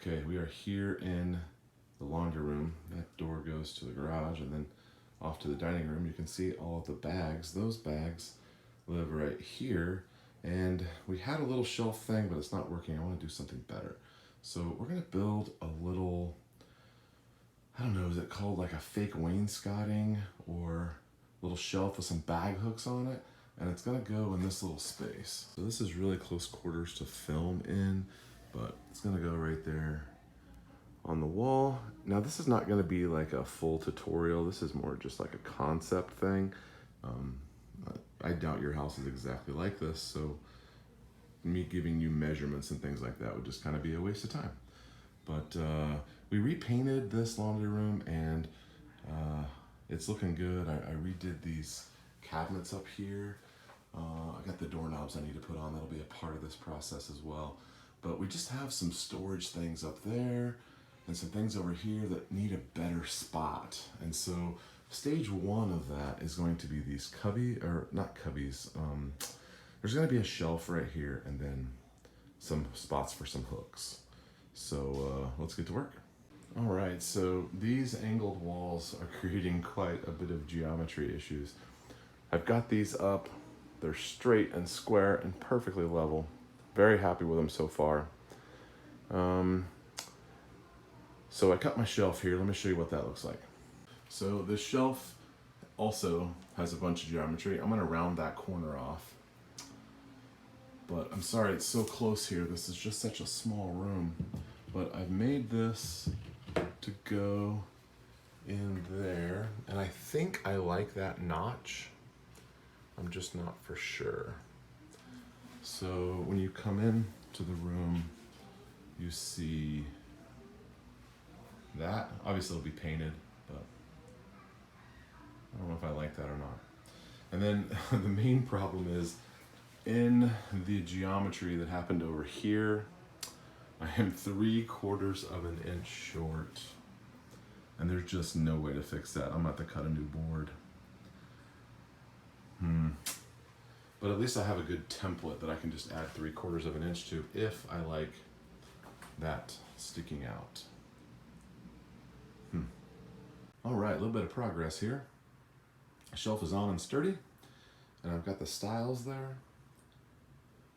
Okay, we are here in the laundry room. That door goes to the garage and then off to the dining room. You can see all of the bags. Those bags live right here. And we had a little shelf thing, but it's not working. I want to do something better. So we're going to build a little, I don't know, is it called like a fake wainscoting or a little shelf with some bag hooks on it? And it's going to go in this little space. So this is really close quarters to film in, but it's going to go right there on the wall. Now this is not going to be like a full tutorial. This is more just like a concept thing. I doubt your house is exactly like this, so me giving you measurements and things like that would just kind of be a waste of time. But we repainted this laundry room and it's looking good. I redid these cabinets up here. I got the doorknobs I need to put on. That'll be a part of this process as well. But we just have some storage things up there and some things over here that need a better spot. And so stage one of that is going to be these not cubbies. There's going to be a shelf right here and then some spots for some hooks. So let's get to work. All right, so these angled walls are creating quite a bit of geometry issues. I've got these up. They're straight and square and perfectly level. Very happy with them so far. So I cut my shelf here. Let me show you what that looks like. So this shelf also has a bunch of geometry. I'm gonna round that corner off. But I'm sorry, it's so close here. This is just such a small room. But I've made this to go in there. And I think I like that notch. I'm just not for sure. So when you come in to the room, you see that. Obviously it'll be painted, but I don't know if I like that or not. And then the main problem is in the geometry that happened over here, I am 3/4 of an inch short. And there's just no way to fix that. I'm about to cut a new board. But at least I have a good template that I can just add 3/4 of an inch to if I like that sticking out. All right, a little bit of progress here. The shelf is on and sturdy, and I've got the stiles there.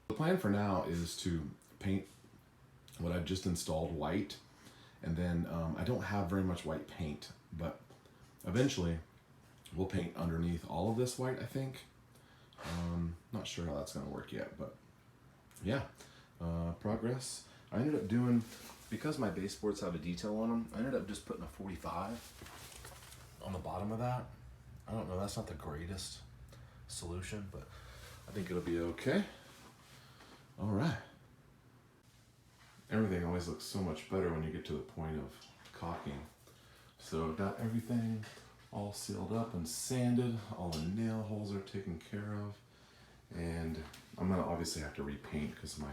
The plan for now is to paint what I've just installed white, and then I don't have very much white paint, but eventually we'll paint underneath all of this white, I think. Not sure how that's gonna work yet, but yeah, progress. I ended up doing, because my baseboards have a detail on them, I ended up just putting a 45 on the bottom of that. I don't know, that's not the greatest solution, but I think it'll be okay. All right. Everything always looks so much better when you get to the point of caulking. So I've got everything all sealed up and sanded. All the nail holes are taken care of. And I'm gonna obviously have to repaint because my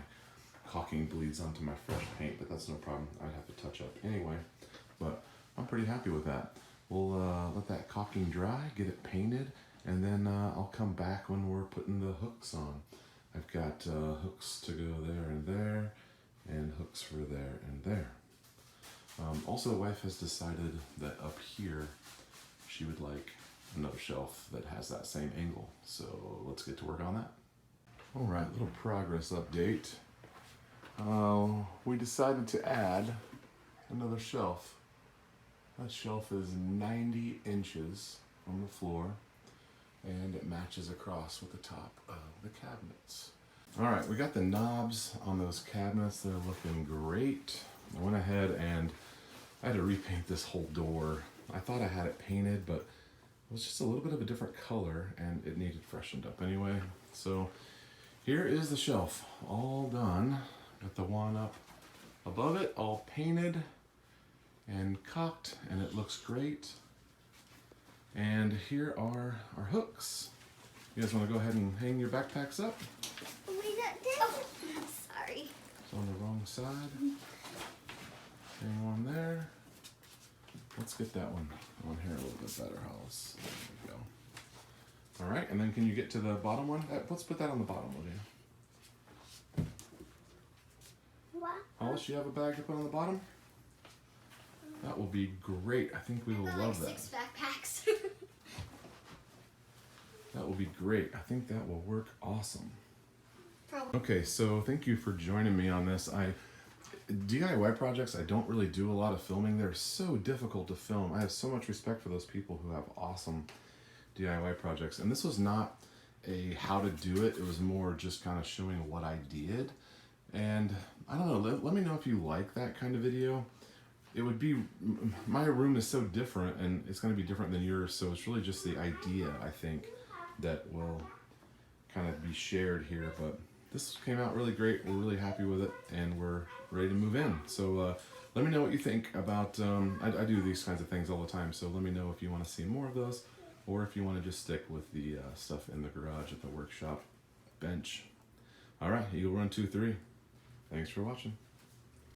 caulking bleeds onto my fresh paint, but that's no problem. I'd have to touch up anyway, but I'm pretty happy with that. We'll let that caulking dry, get it painted, and then I'll come back when we're putting the hooks on. I've got hooks to go there and there, and hooks for there and there. Also, the wife has decided that up here, she would like another shelf that has that same angle. So let's get to work on that. All right, little progress update. We decided to add another shelf. That shelf is 90 inches from the floor and it matches across with the top of the cabinets. All right, we got the knobs on those cabinets. They're looking great. I went ahead and I had to repaint this whole door. I thought I had it painted, but it was just a little bit of a different color and it needed freshened up anyway. So here is the shelf, all done. Got the one up above it, all painted and caulked, and it looks great. And here are our hooks. You guys want to go ahead and hang your backpacks up? We got this. Oh, sorry. It's on the wrong side. Hang one there. Let's get that one on here a little bit better, Hollis. There we go. All right, and then can you get to the bottom one? Let's put that on the bottom, will you? What? Hollis, you have a bag to put on the bottom? That will be great. I think we will love that. 6 backpacks. That will be great. I think that will work awesome. Probably. Okay, so thank you for joining me on this. DIY projects, I don't really do a lot of filming. They're so difficult to film. I have so much respect for those people who have awesome DIY projects. And this was not a how to do it. It was more just kind of showing what I did. And I don't know, let me know if you like that kind of video. It would be, my room is so different and it's going to be different than yours. So it's really just the idea, I think, that will kind of be shared here. But this came out really great. We're really happy with it and we're ready to move in. So let me know what you think about, I do these kinds of things all the time. So let me know if you want to see more of those or if you want to just stick with the stuff in the garage at the workshop bench. All right, Eagle Run 2-3. Thanks for watching.